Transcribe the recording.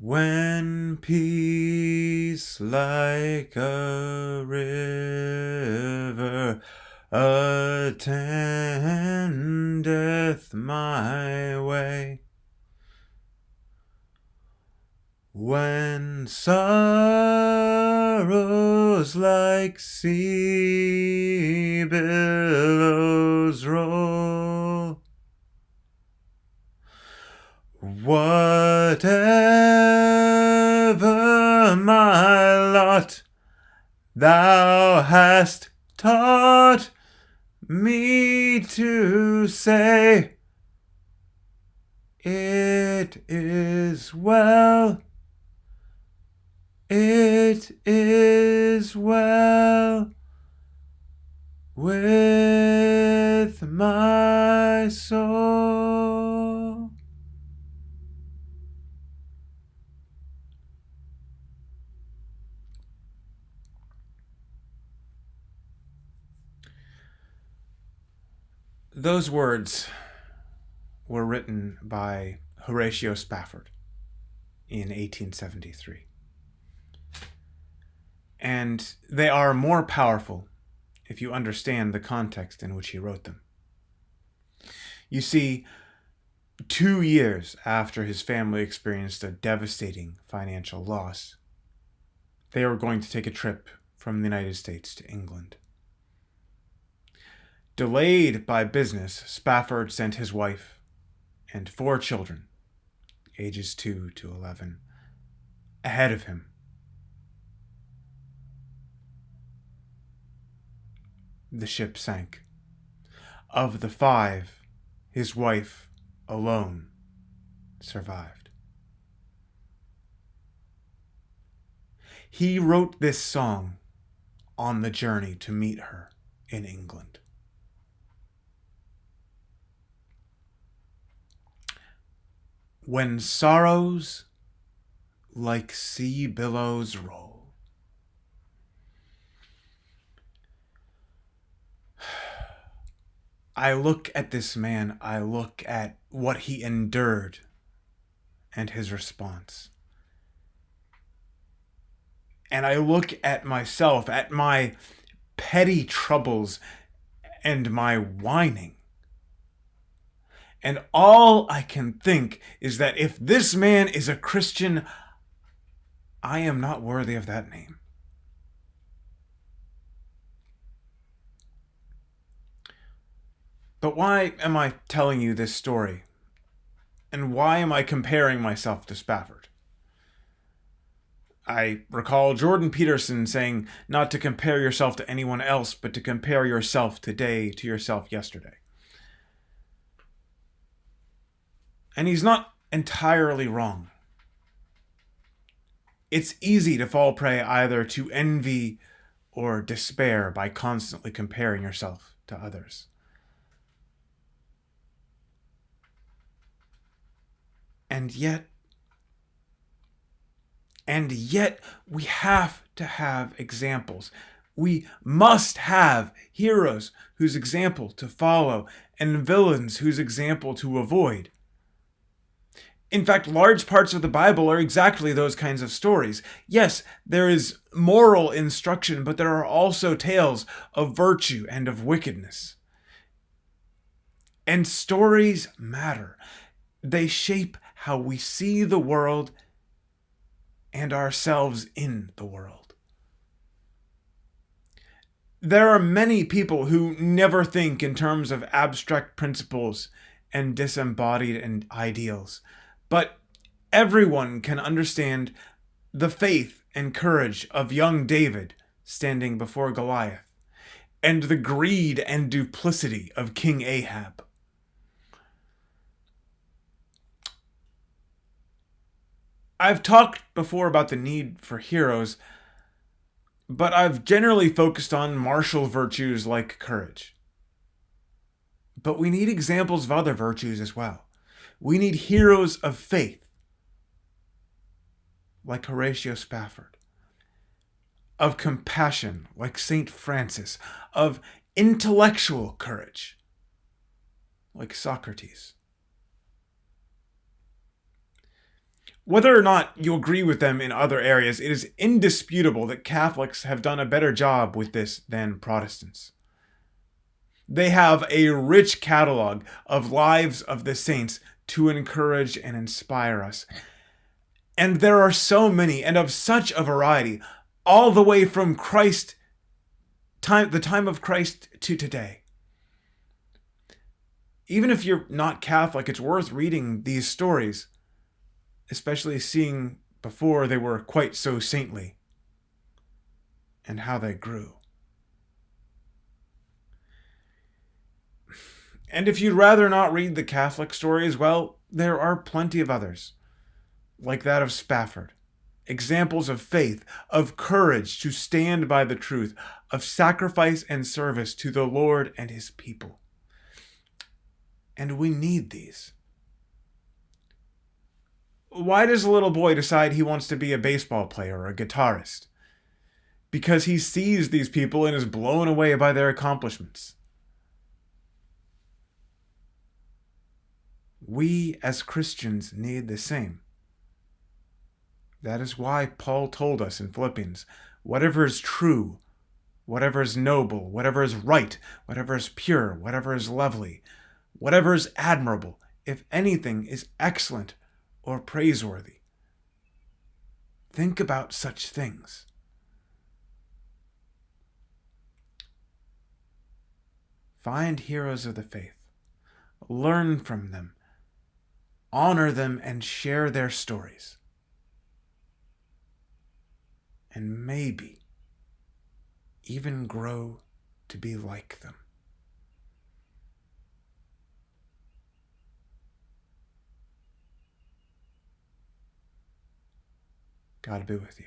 When peace like a river attendeth my way, when sorrows like sea billows roll, whatever my lot, thou hast taught me to say, it is well, it is well with my soul. Those words were written by Horatio Spafford in 1873. And they are more powerful if you understand the context in which he wrote them. You see, 2 years after his family experienced a devastating financial loss, they were going to take a trip from the United States to England. Delayed by business, Spafford sent his wife and 4 children, ages 2 to 11, ahead of him. The ship sank. Of the 5, his wife alone survived. He wrote this song on the journey to meet her in England. When sorrows like sea billows roll, I look at this man, I look at what he endured and his response. And I look at myself, at my petty troubles and my whining. And all I can think is that if this man is a Christian, I am not worthy of that name. But why am I telling you this story? And why am I comparing myself to Spafford? I recall Jordan Peterson saying not to compare yourself to anyone else, but to compare yourself today to yourself yesterday. And he's not entirely wrong. It's easy to fall prey either to envy or despair by constantly comparing yourself to others. And yet we have to have examples. We must have heroes whose example to follow and villains whose example to avoid. In fact, large parts of the Bible are exactly those kinds of stories. Yes, there is moral instruction, but there are also tales of virtue and of wickedness. And stories matter. They shape how we see the world and ourselves in the world. There are many people who never think in terms of abstract principles and disembodied ideals. But everyone can understand the faith and courage of young David standing before Goliath, and the greed and duplicity of King Ahab. I've talked before about the need for heroes, but I've generally focused on martial virtues like courage. But we need examples of other virtues as well. We need heroes of faith, like Horatio Spafford, of compassion, like St. Francis, of intellectual courage, like Socrates. Whether or not you agree with them in other areas, it is indisputable that Catholics have done a better job with this than Protestants. They have a rich catalog of lives of the saints to encourage and inspire us. And there are so many and of such a variety, all the way from the time of Christ to today. Even if you're not Catholic, it's worth reading these stories, especially seeing before they were quite so saintly and how they grew. And if you'd rather not read the Catholic stories, well, there are plenty of others, like that of Spafford. Examples of faith, of courage to stand by the truth, of sacrifice and service to the Lord and his people. And we need these. Why does a little boy decide he wants to be a baseball player or a guitarist? Because he sees these people and is blown away by their accomplishments. We as Christians need the same. That is why Paul told us in Philippians, whatever is true, whatever is noble, whatever is right, whatever is pure, whatever is lovely, whatever is admirable, if anything is excellent or praiseworthy, think about such things. Find heroes of the faith. Learn from them. Honor them and share their stories. And maybe even grow to be like them. God be with you.